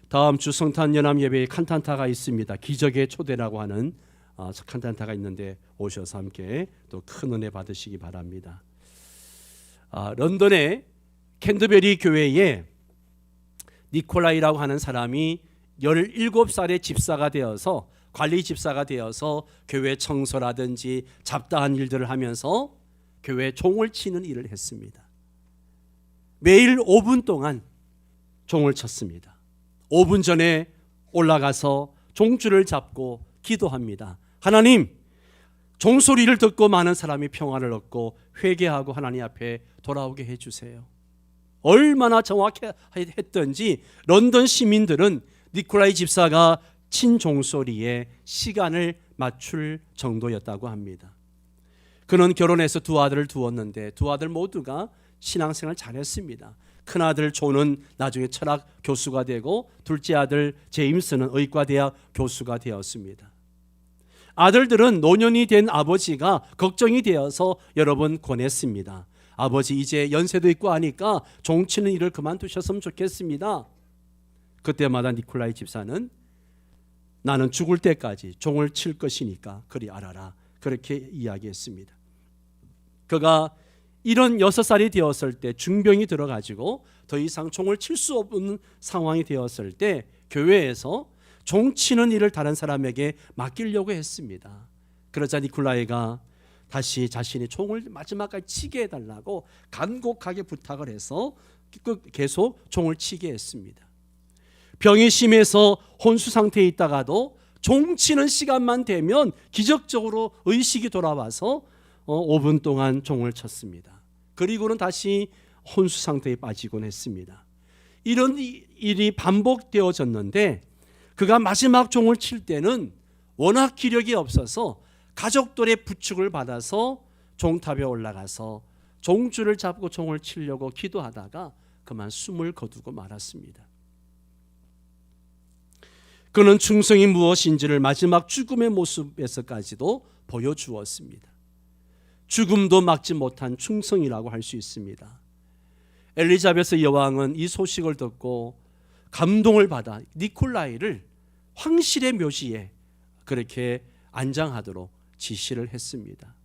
다음 주 성탄 연합 예배에 칸탄타가 있습니다. 기적의 초대라고 하는 칸탄타가 있는데 오셔서 함께 또 큰 은혜 받으시기 바랍니다. 런던의 캔터베리 교회에 니콜라이라고 하는 사람이 17살의 집사가 되어서 관리 집사가 되어서 교회 청소라든지 잡다한 일들을 하면서 교회 종을 치는 일을 했습니다. 매일 5분 동안 종을 쳤습니다. 5분 전에 올라가서 종줄을 잡고 기도합니다. 하나님, 종소리를 듣고 많은 사람이 평화를 얻고 회개하고 하나님 앞에 돌아오게 해주세요. 얼마나 정확했던지 런던 시민들은 니콜라이 집사가 친 종소리에 시간을 맞출 정도였다고 합니다. 그는 결혼해서 두 아들을 두었는데 두 아들 모두가 신앙생활 잘했습니다. 큰아들 존은 나중에 철학 교수가 되고 둘째 아들 제임스는 의과대학 교수가 되었습니다. 아들들은 노년이 된 아버지가 걱정이 되어서 여러 번 권했습니다. 아버지 이제 연세도 있고 하니까 종 치는 일을 그만두셨으면 좋겠습니다. 그때마다 니콜라이 집사는 나는 죽을 때까지 종을 칠 것이니까 그리 알아라, 그렇게 이야기했습니다. 그가 76살이 되었을 때 중병이 들어가지고 더 이상 종을 칠 수 없는 상황이 되었을 때 교회에서 종 치는 일을 다른 사람에게 맡기려고 했습니다. 그러자 니콜라이가 다시 자신이 종을 마지막까지 치게 해달라고 간곡하게 부탁을 해서 계속 종을 치게 했습니다. 병이 심해서 혼수 상태에 있다가도 종 치는 시간만 되면 기적적으로 의식이 돌아와서 5분 동안 종을 쳤습니다. 그리고는 다시 혼수 상태에 빠지곤 했습니다. 이런 일이 반복되어졌는데 그가 마지막 종을 칠 때는 워낙 기력이 없어서 가족들의 부축을 받아서 종탑에 올라가서 종줄을 잡고 종을 치려고 기도하다가 그만 숨을 거두고 말았습니다. 그는 충성이 무엇인지를 마지막 죽음의 모습에서까지도 보여주었습니다. 죽음도 막지 못한 충성이라고 할 수 있습니다. 엘리자베스 여왕은 이 소식을 듣고 감동을 받아 니콜라이를 황실의 묘지에 그렇게 안장하도록 지시를 했습니다.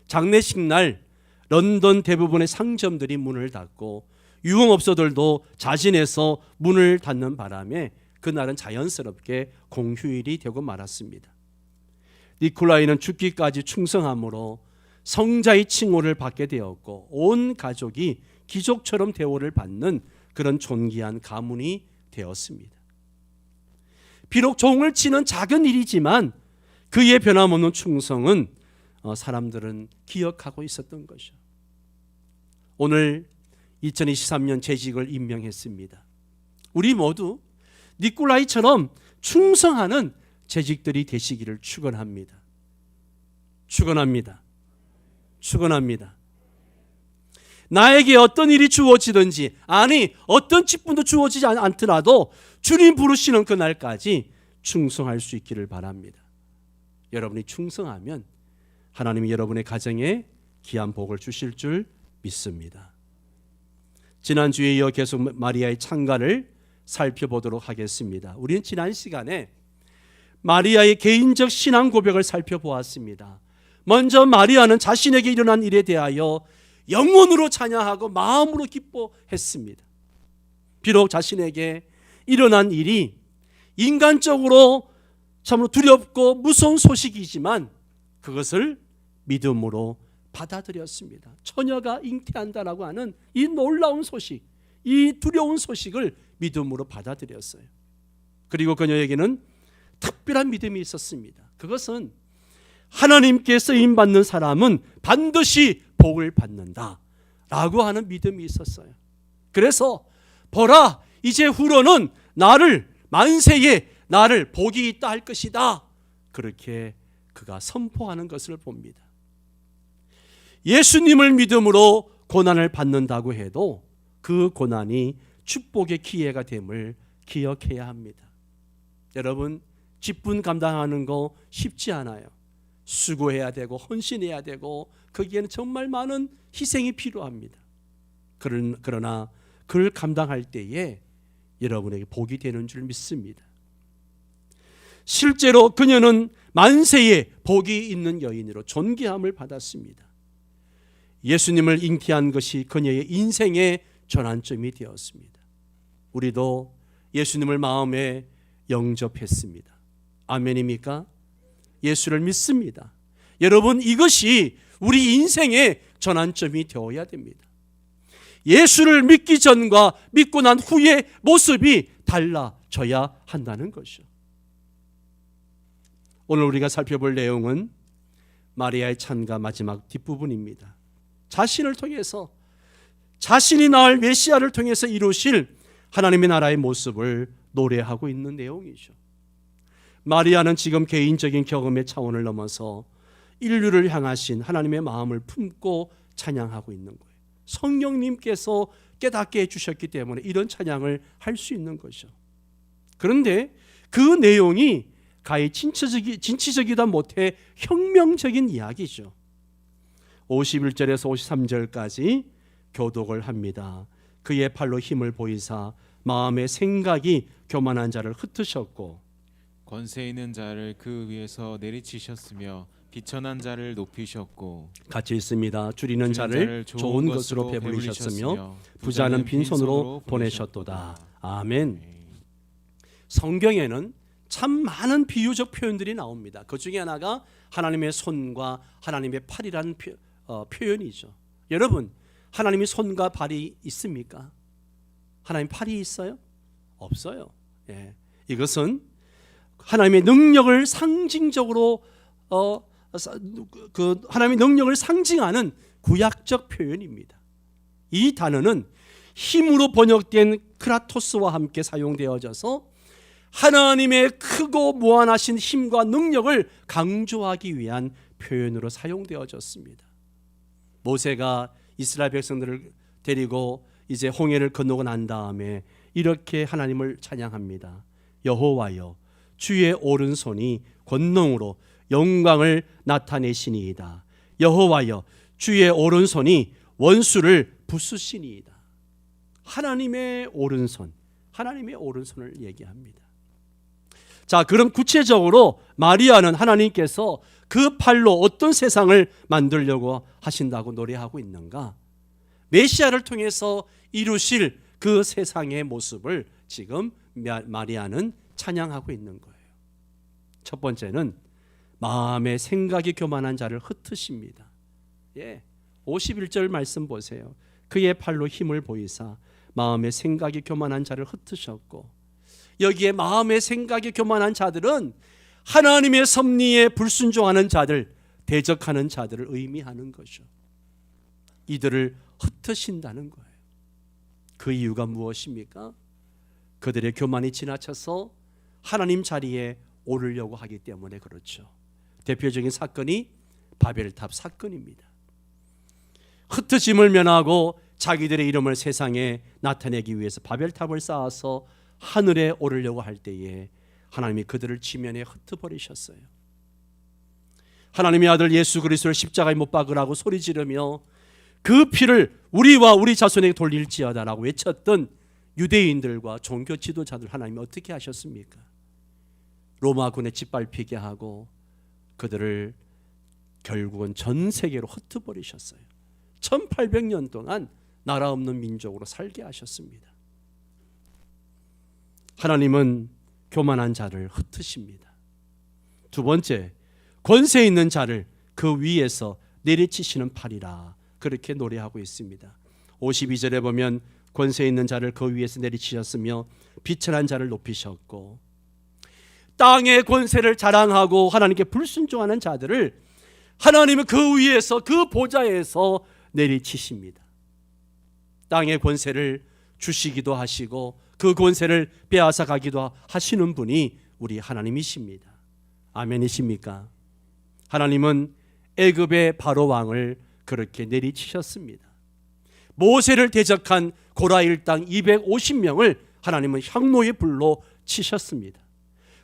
장례식 날 런던 대부분의 상점들이 문을 닫고 유흥업소들도 자진해서 문을 닫는 바람에 그날은 자연스럽게 공휴일이 되고 말았습니다. 니콜라이는 죽기까지 충성함으로 성자의 칭호를 받게 되었고 온 가족이 귀족처럼 대우를 받는 그런 존귀한 가문이 되었습니다. 비록 종을 치는 작은 일이지만 그의 변함없는 충성은 사람들은 기억하고 있었던 것이죠. 오늘 2023년 재직을 임명했습니다. 우리 모두 니콜라이처럼 충성하는 재직들이 되시기를 축원합니다. 축원합니다. 축원합니다. 나에게 어떤 일이 주어지든지 어떤 직분도 주어지지 않더라도 주님 부르시는 그날까지 충성할 수 있기를 바랍니다. 여러분이 충성하면 하나님이 여러분의 가정에 귀한 복을 주실 줄 믿습니다. 지난주에 이어 계속 마리아의 창가를 살펴보도록 하겠습니다. 우리는 지난 시간에 마리아의 개인적 신앙 고백을 살펴보았습니다. 먼저 마리아는 자신에게 일어난 일에 대하여 영혼으로 찬양하고 마음으로 기뻐했습니다. 비록 자신에게 일어난 일이 인간적으로 참으로 두렵고 무서운 소식이지만 그것을 믿음으로 받아들였습니다. 처녀가 잉태한다라고 하는 이 놀라운 소식, 이 두려운 소식을 믿음으로 받아들였어요. 그리고 그녀에게는 특별한 믿음이 있었습니다. 그것은 하나님께 쓰임받는 사람은 반드시 복을 받는다 라고 하는 믿음이 있었어요. 그래서 보라, 이제 후로는 만세에 나를 복이 있다 할 것이다, 그렇게 그가 선포하는 것을 봅니다. 예수님을 믿음으로 고난을 받는다고 해도 그 고난이 축복의 기회가 됨을 기억해야 합니다. 여러분, 직분 감당하는 거 쉽지 않아요. 수고해야 되고 헌신해야 되고 거기에는 정말 많은 희생이 필요합니다. 그러나 그를 감당할 때에 여러분에게 복이 되는 줄 믿습니다. 실제로 그녀는 만세에 복이 있는 여인으로 존귀함을 받았습니다. 예수님을 잉태한 것이 그녀의 인생의 전환점이 되었습니다. 우리도 예수님을 마음에 영접했습니다. 아멘입니까? 예수를 믿습니다. 여러분, 이것이 우리 인생의 전환점이 되어야 됩니다. 예수를 믿기 전과 믿고 난 후의 모습이 달라져야 한다는 것이죠. 오늘 우리가 살펴볼 내용은 마리아의 찬가 마지막 뒷부분입니다. 자신을 통해서, 자신이 낳을 메시아를 통해서 이루실 하나님의 나라의 모습을 노래하고 있는 내용이죠. 마리아는 지금 개인적인 경험의 차원을 넘어서 인류를 향하신 하나님의 마음을 품고 찬양하고 있는 거예요. 성령님께서 깨닫게 해주셨기 때문에 이런 찬양을 할 수 있는 거죠. 그런데 그 내용이 가히 진취적이다 못해 혁명적인 이야기죠. 51절에서 53절까지 교독을 합니다. 그의 팔로 힘을 보이사 마음의 생각이 교만한 자를 흩으셨고 권세 있는 자를 그 위에서 내리치셨으며 비천한 자를 높이셨고 같이 있습니다. 줄이는 자를 좋은 것으로 배불리셨으며 부자는 빈손으로 보내셨도다. 아멘. 성경에는 참 많은 비유적 표현들이 나옵니다. 그 중에 하나가 하나님의 손과 하나님의 팔이라는 표현이죠. 여러분, 하나님이 손과 발이 있습니까? 하나님 팔이 있어요? 없어요. 예. 이것은 하나님의 능력을 상징적으로 하나님의 능력을 상징하는 구약적 표현입니다. 이 단어는 힘으로 번역된 크라토스와 함께 사용되어져서 하나님의 크고 무한하신 힘과 능력을 강조하기 위한 표현으로 사용되어졌습니다. 모세가 이스라엘 백성들을 데리고 이제 홍해를 건너고 난 다음에 이렇게 하나님을 찬양합니다. 여호와여, 주의 오른손이 권능으로 영광을 나타내시니이다. 여호와여, 주의 오른손이 원수를 부수시니이다. 하나님의 오른손, 하나님의 오른손을 얘기합니다. 자, 그럼 구체적으로 마리아는 하나님께서 그 팔로 어떤 세상을 만들려고 하신다고 노래하고 있는가? 메시아를 통해서 이루실 그 세상의 모습을 지금 마리아는 찬양하고 있는 거예요. 첫 번째는 마음의 생각이 교만한 자를 흩으십니다. 51절 말씀 보세요. 그의 팔로 힘을 보이사 마음의 생각이 교만한 자를 흩으셨고, 여기에 마음의 생각이 교만한 자들은 하나님의 섭리에 불순종하는 자들, 대적하는 자들을 의미하는 거죠. 이들을 흩으신다는 거예요. 그 이유가 무엇입니까? 그들의 교만이 지나쳐서 하나님 자리에 오르려고 하기 때문에 그렇죠. 대표적인 사건이 바벨탑 사건입니다. 흩어짐을 면하고 자기들의 이름을 세상에 나타내기 위해서 바벨탑을 쌓아서 하늘에 오르려고 할 때에 하나님이 그들을 지면에 흩어버리셨어요. 하나님의 아들 예수 그리스도를 십자가에 못 박으라고 소리 지르며 그 피를 우리와 우리 자손에게 돌릴지어다라고 외쳤던 유대인들과 종교 지도자들 하나님이 어떻게 하셨습니까? 로마군에 짓밟히게 하고 그들을 결국은 전 세계로 흩어버리셨어요. 1800년 동안 나라 없는 민족으로 살게 하셨습니다. 하나님은 교만한 자를 흩으십니다. 두 번째, 권세 있는 자를 그 위에서 내리치시는 팔이라 그렇게 노래하고 있습니다. 52절에 보면 권세 있는 자를 그 위에서 내리치셨으며 비천한 자를 높이셨고, 땅의 권세를 자랑하고 하나님께 불순종하는 자들을 하나님은 그 위에서, 그 보좌에서 내리치십니다. 땅의 권세를 주시기도 하시고 그 권세를 빼앗아 가기도 하시는 분이 우리 하나님이십니다. 아멘이십니까? 하나님은 애굽의 바로 왕을 그렇게 내리치셨습니다. 모세를 대적한 고라 일당 250명을 하나님은 향로의 불로 치셨습니다.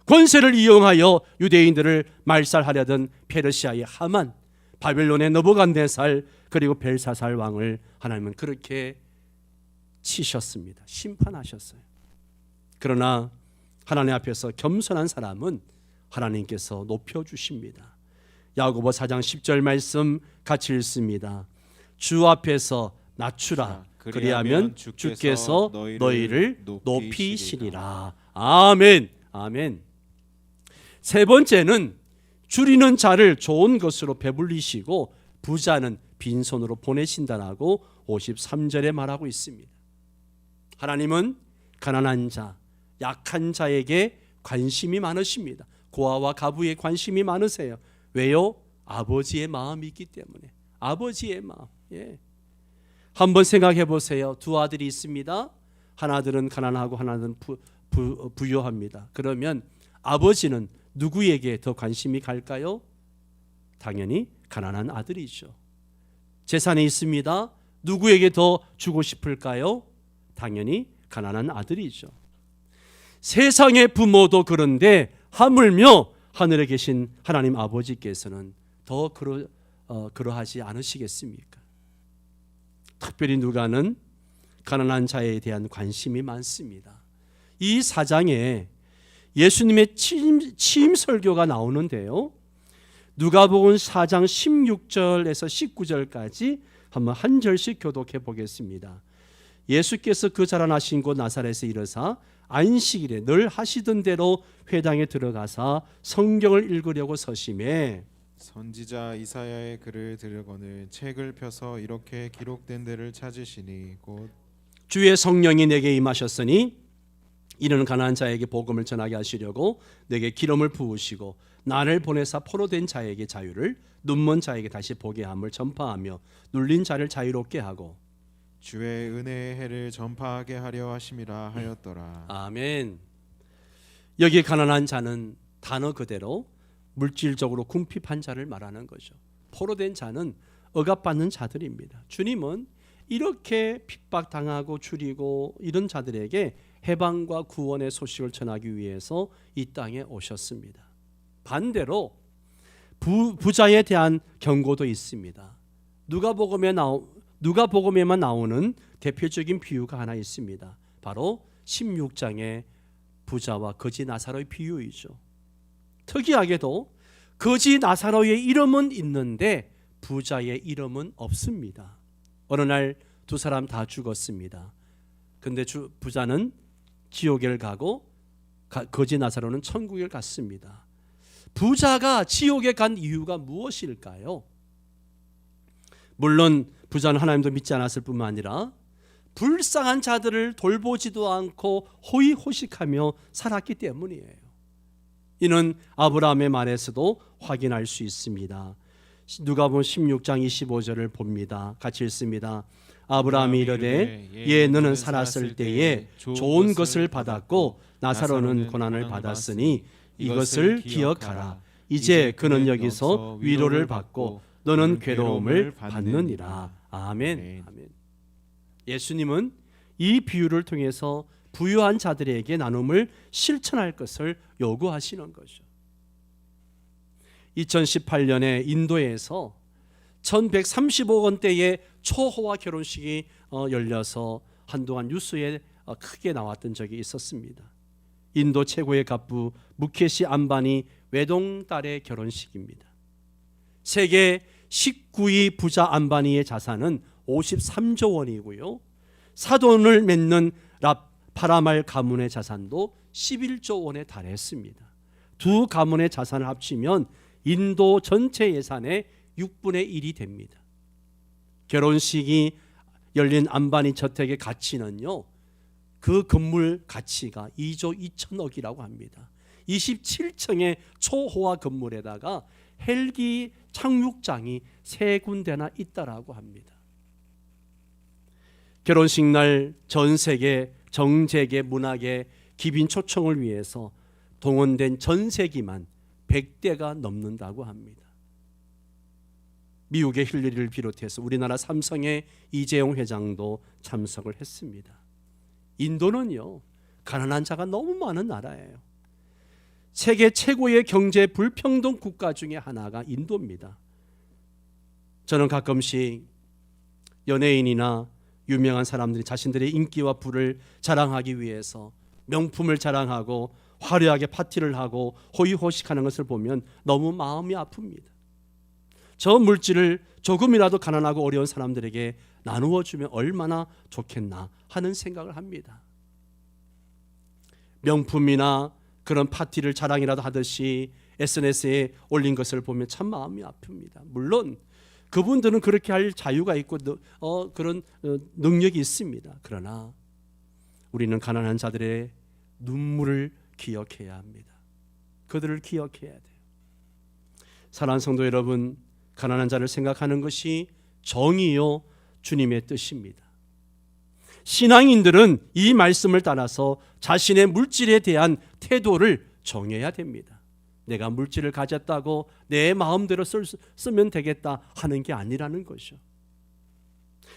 권세를 이용하여 유대인들을 말살하려던 페르시아의 하만, 바벨론의 느부갓네살, 그리고 벨사살 왕을 하나님은 그렇게 치셨습니다. 심판하셨어요. 그러나 하나님 앞에서 겸손한 사람은 하나님께서 높여주십니다. 야고보 4장 10절 말씀 같이 읽습니다. 주 앞에서 낮추라. 그리하면 주께서 너희를 높이시리라. 아멘. 아멘. 세 번째는 줄이는 자를 좋은 것으로 배불리시고 부자는 빈손으로 보내신다라고 53절에 말하고 있습니다. 하나님은 가난한 자, 약한 자에게 관심이 많으십니다. 고아와 가부에 관심이 많으세요. 왜요? 아버지의 마음이 있기 때문에. 아버지의 마음. 예. 한번 생각해 보세요. 두 아들이 있습니다. 하나들은 가난하고 하나는 부유합니다. 그러면 아버지는 누구에게 더 관심이 갈까요? 당연히 가난한 아들이죠. 재산이 있습니다. 누구에게 더 주고 싶을까요? 당연히 가난한 아들이죠. 세상의 부모도 그런데 하물며 하늘에 계신 하나님 아버지께서는 더 그러하지 않으시겠습니까? 특별히 누가는 가난한 자에 대한 관심이 많습니다. 이 4장에 예수님의 취임 설교가 나오는데요. 누가복음 4장 16절에서 19절까지 한번 한 절씩 교독해 보겠습니다. 예수께서 그 자라나신 곳 나사렛에 이르사 안식일에 늘 하시던 대로 회당에 들어가사 성경을 읽으려고 서심해 선지자 이사야의 글을 들여거늘 책을 펴서 이렇게 기록된 데를 찾으시니 곧 주의 성령이 내게 임하셨으니 이는 가난한 자에게 복음을 전하게 하시려고 내게 기름을 부으시고 나를 보내사 포로된 자에게 자유를 눈먼 자에게 다시 보게 함을 전파하며 눌린 자를 자유롭게 하고 주의 은혜의 해를 전파하게 하려 하심이라 하였더라. 아멘. 여기 가난한 자는 단어 그대로 물질적으로 궁핍한 자를 말하는 거죠. 포로된 자는 억압받는 자들입니다. 주님은 이렇게 핍박당하고 줄이고 이런 자들에게 해방과 구원의 소식을 전하기 위해서 이 땅에 오셨습니다. 반대로 부자에 대한 경고도 있습니다. 누가복음에만 나오는 대표적인 비유가 하나 있습니다. 바로 16장의 부자와 거지 나사로의 비유이죠. 특이하게도 거지 나사로의 이름은 있는데 부자의 이름은 없습니다. 어느 날 두 사람 다 죽었습니다. 근데 부자는 지옥을 가고 거지 나사로는 천국을 갔습니다. 부자가 지옥에 간 이유가 무엇일까요? 물론 부자는 하나님도 믿지 않았을 뿐만 아니라 불쌍한 자들을 돌보지도 않고 호의호식하며 살았기 때문이에요. 이는 아브라함의 말에서도 확인할 수 있습니다. 누가복음 16장 25절을 봅니다. 같이 읽습니다. 아브라함이 이르되 예 너는 살았을 때에 좋은 것을 받았고 나사로는 고난을 받았으니 이것을 기억하라. 이제 그는 여기서 위로를 받고 너는 괴로움을 받느니라. 아멘. 아멘. 예수님은 이 비유를 통해서 부유한 자들에게 나눔을 실천할 것을 요구하시는 거죠. 2018년에 인도에서 1135억 원대의 초호화 결혼식이 열려서 한동안 뉴스에 크게 나왔던 적이 있었습니다. 인도 최고의 갑부 무케시 암바니 외동딸의 결혼식입니다. 세계 19위 부자 암바니의 자산은 53조 원이고요. 사돈을 맺는 파라말 가문의 자산도 11조 원에 달했습니다. 두 가문의 자산을 합치면 인도 전체 예산의 6분의 1이 됩니다. 결혼식이 열린 암바니 저택의 가치는요, 그 건물 가치가 2조 2천억이라고 합니다. 27층의 초호화 건물에다가 헬기 착륙장이 3군데나 있다라고 합니다. 결혼식 날 전 세계 정재계 문학의 기빈 초청을 위해서 동원된 전세기만 100대가 넘는다고 합니다. 미국의 힐러리를 비롯해서 우리나라 삼성의 이재용 회장도 참석을 했습니다. 인도는요, 가난한 자가 너무 많은 나라예요. 세계 최고의 경제 불평등 국가 중에 하나가 인도입니다. 저는 가끔씩 연예인이나 유명한 사람들이 자신들의 인기와 부를 자랑하기 위해서 명품을 자랑하고 화려하게 파티를 하고 호의호식하는 것을 보면 너무 마음이 아픕니다. 저 물질을 조금이라도 가난하고 어려운 사람들에게 나누어 주면 얼마나 좋겠나 하는 생각을 합니다. 명품이나 그런 파티를 자랑이라도 하듯이 SNS에 올린 것을 보면 참 마음이 아픕니다. 물론 그분들은 그렇게 할 자유가 있고 그런 능력이 있습니다. 그러나 우리는 가난한 자들의 눈물을 기억해야 합니다. 그들을 기억해야 돼요. 사랑하는 성도 여러분, 가난한 자를 생각하는 것이 정의요 주님의 뜻입니다. 신앙인들은 이 말씀을 따라서 자신의 물질에 대한 태도를 정해야 됩니다. 내가 물질을 가졌다고 내 마음대로 쓰면 되겠다 하는 게 아니라는 것이죠.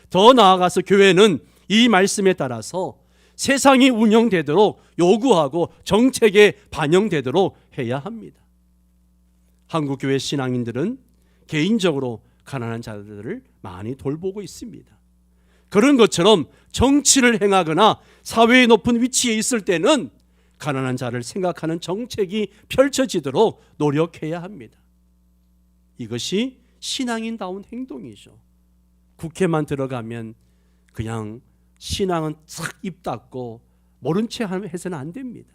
더 나아가서 교회는 이 말씀에 따라서 세상이 운영되도록 요구하고 정책에 반영되도록 해야 합니다. 한국교회 신앙인들은 개인적으로 가난한 자들을 많이 돌보고 있습니다. 그런 것처럼 정치를 행하거나 사회의 높은 위치에 있을 때는 가난한 자를 생각하는 정책이 펼쳐지도록 노력해야 합니다. 이것이 신앙인다운 행동이죠. 국회만 들어가면 그냥 신앙은 싹 입 닫고 모른 채 해서는 안 됩니다.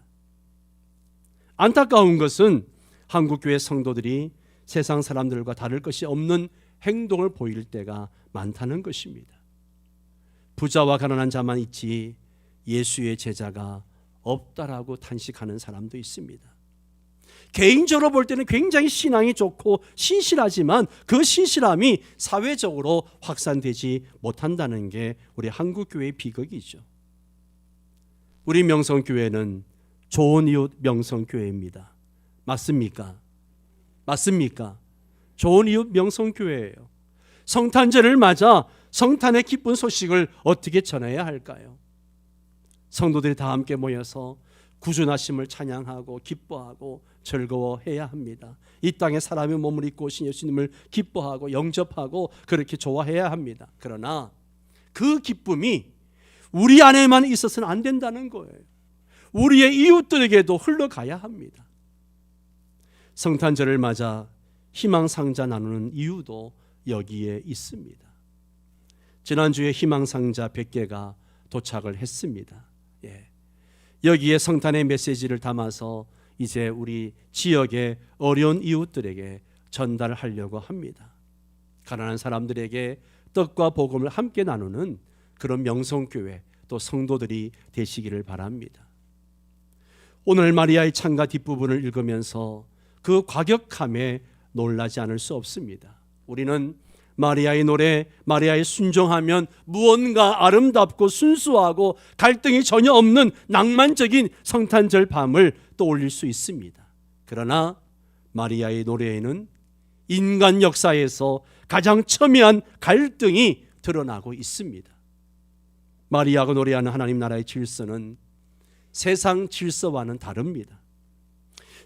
안타까운 것은 한국교회 성도들이 세상 사람들과 다를 것이 없는 행동을 보일 때가 많다는 것입니다. 부자와 가난한 자만 있지 예수의 제자가 없다라고 탄식하는 사람도 있습니다. 개인적으로 볼 때는 굉장히 신앙이 좋고 신실하지만 그 신실함이 사회적으로 확산되지 못한다는 게 우리 한국교회의 비극이죠. 우리 명성교회는 좋은 이웃 명성교회입니다. 맞습니까? 맞습니까? 좋은 이웃 명성교회예요. 성탄절을 맞아 성탄의 기쁜 소식을 어떻게 전해야 할까요? 성도들이 다 함께 모여서 구주나심을 찬양하고 기뻐하고 즐거워해야 합니다. 이 땅에 사람의 몸을 입고 오신 예수님을 기뻐하고 영접하고 그렇게 좋아해야 합니다. 그러나 그 기쁨이 우리 안에만 있어서는 안 된다는 거예요. 우리의 이웃들에게도 흘러가야 합니다. 성탄절을 맞아 희망상자 나누는 이유도 여기에 있습니다. 지난주에 희망상자 100개가 도착을 했습니다. 여기에 성탄의 메시지를 담아서 이제 우리 지역의 어려운 이웃들에게 전달하려고 합니다. 가난한 사람들에게 떡과 복음을 함께 나누는 그런 명성교회 또 성도들이 되시기를 바랍니다. 오늘 마리아의 창가 뒷부분을 읽으면서 그 과격함에 놀라지 않을 수 없습니다. 우리는 마리아의 노래, 마리아의 순종하면 무언가 아름답고 순수하고 갈등이 전혀 없는 낭만적인 성탄절 밤을 떠올릴 수 있습니다. 그러나 마리아의 노래에는 인간 역사에서 가장 첨예한 갈등이 드러나고 있습니다. 마리아가 노래하는 하나님 나라의 질서는 세상 질서와는 다릅니다.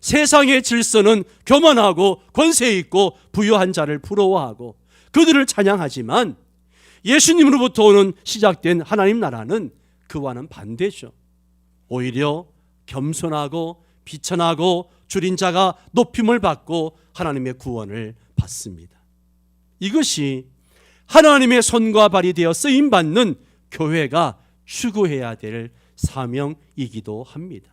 세상의 질서는 교만하고 권세 있고 부유한 자를 부러워하고 그들을 찬양하지만 예수님으로부터 오는 시작된 하나님 나라는 그와는 반대죠. 오히려 겸손하고 비천하고 줄인 자가 높임을 받고 하나님의 구원을 받습니다. 이것이 하나님의 손과 발이 되어 쓰임받는 교회가 추구해야 될 사명이기도 합니다.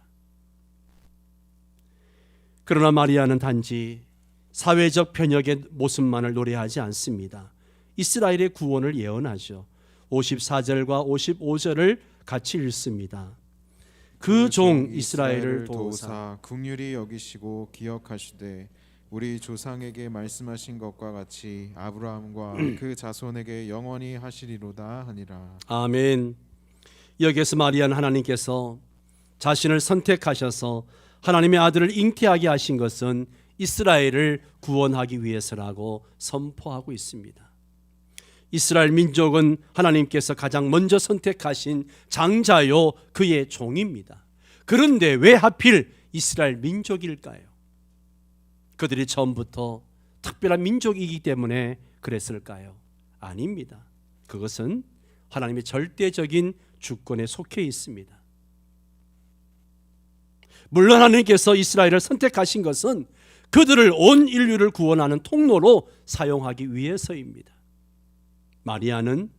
그러나 마리아는 단지 사회적 편협의 모습만을 노래하지 않습니다. 이스라엘의 구원을 예언하죠. 54절과 55절을 같이 읽습니다. 그 종 이스라엘을 도우사 긍휼히 여기시고 기억하시되 우리 조상에게 말씀하신 것과 같이 아브라함과 그 자손에게 영원히 하시리로다 하니라. 아멘. 여기에서 마리아는 하나님께서 자신을 선택하셔서 하나님의 아들을 잉태하게 하신 것은 이스라엘을 구원하기 위해서라고 선포하고 있습니다. 이스라엘 민족은 하나님께서 가장 먼저 선택하신 장자요 그의 종입니다. 그런데 왜 하필 이스라엘 민족일까요? 그들이 처음부터 특별한 민족이기 때문에 그랬을까요? 아닙니다. 그것은 하나님의 절대적인 주권에 속해 있습니다. 물론 하나님께서 이스라엘을 선택하신 것은 그들을 온 인류를 구원하는 통로로 사용하기 위해서입니다. 마리아는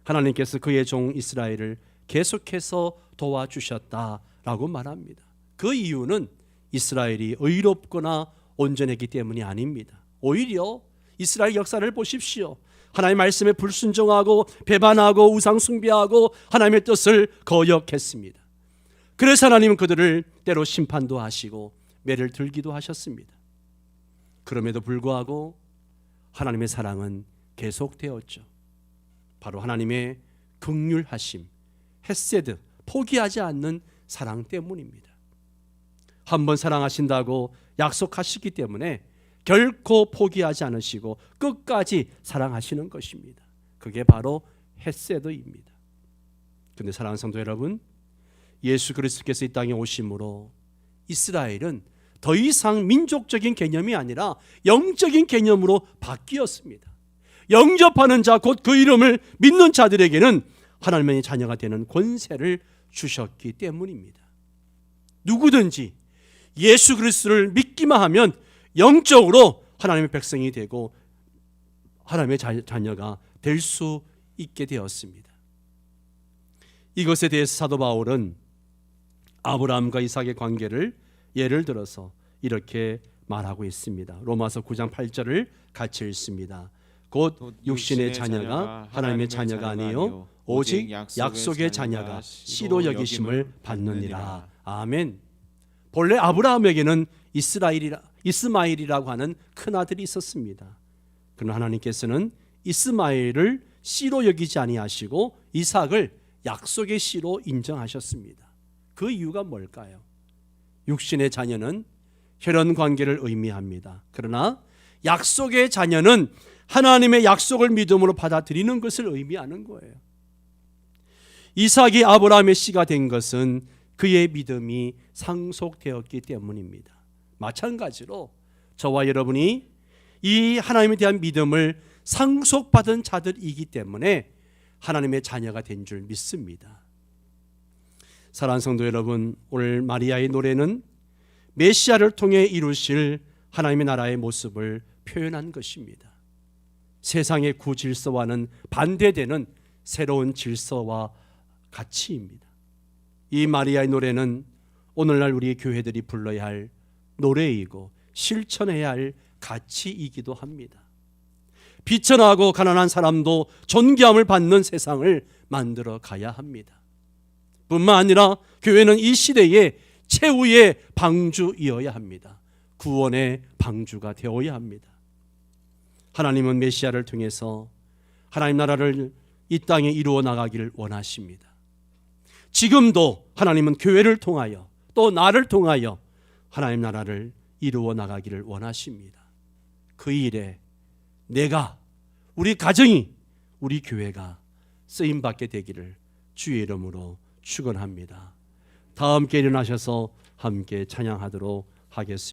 하나님께서 그의 종 이스라엘을 계속해서 도와주셨다라고 말합니다. 그 이유는 이스라엘이 의롭거나 온전했기 때문이 아닙니다. 오히려 이스라엘 역사를 보십시오. 하나님의 말씀에 불순종하고 배반하고 우상 숭배하고 하나님의 뜻을 거역했습니다. 그래서 하나님은 그들을 때로 심판도 하시고 매를 들기도 하셨습니다. 그럼에도 불구하고 하나님의 사랑은 계속되었죠. 바로 하나님의 긍휼하심, 헤세드, 포기하지 않는 사랑 때문입니다. 한번 사랑하신다고 약속하시기 때문에 결코 포기하지 않으시고 끝까지 사랑하시는 것입니다. 그게 바로 헤세드입니다. 그런데 사랑하는 성도 여러분, 예수 그리스도께서 이 땅에 오심으로 이스라엘은 더 이상 민족적인 개념이 아니라 영적인 개념으로 바뀌었습니다. 영접하는 자, 곧 그 이름을 믿는 자들에게는 하나님의 자녀가 되는 권세를 주셨기 때문입니다. 누구든지 예수 그리스도를 믿기만 하면 영적으로 하나님의 백성이 되고 하나님의 자녀가 될 수 있게 되었습니다. 이것에 대해서 사도 바울은 아브라함과 이삭의 관계를 예를 들어서 이렇게 말하고 있습니다. 로마서 9장 8절을 같이 읽습니다. 곧 육신의 자녀가 하나님의 자녀가 아니요 오직 약속의 자녀가 씨로 여기심을 받느니라. 아멘. 본래 아브라함에게는 이스마엘이라고 하는 큰아들이 있었습니다. 그러나 하나님께서는 이스마엘을 씨로 여기지 아니하시고 이삭을 약속의 씨로 인정하셨습니다. 그 이유가 뭘까요? 육신의 자녀는 혈연 관계를 의미합니다. 그러나 약속의 자녀는 하나님의 약속을 믿음으로 받아들이는 것을 의미하는 거예요. 이삭이 아브라함의 씨가 된 것은 그의 믿음이 상속되었기 때문입니다. 마찬가지로 저와 여러분이 이 하나님에 대한 믿음을 상속받은 자들이기 때문에 하나님의 자녀가 된 줄 믿습니다. 사랑하는 성도 여러분, 오늘 마리아의 노래는 메시아를 통해 이루실 하나님의 나라의 모습을 표현한 것입니다. 세상의 구질서와는 반대되는 새로운 질서와 가치입니다. 이 마리아의 노래는 오늘날 우리 교회들이 불러야 할 노래이고 실천해야 할 가치이기도 합니다. 비천하고 가난한 사람도 존귀함을 받는 세상을 만들어 가야 합니다. 뿐만 아니라 교회는 이 시대의 최후의 방주이어야 합니다. 구원의 방주가 되어야 합니다. 하나님은 메시아를 통해서 하나님 나라를 이 땅에 이루어 나가기를 원하십니다. 지금도 하나님은 교회를 통하여 또 나를 통하여 하나님 나라를 이루어 나가기를 원하십니다. 그 일에 내가, 우리 가정이, 우리 교회가 쓰임받게 되기를 주의 이름으로 축원합니다. 다 함께 일어나셔서 함께 찬양하도록 하겠습니다.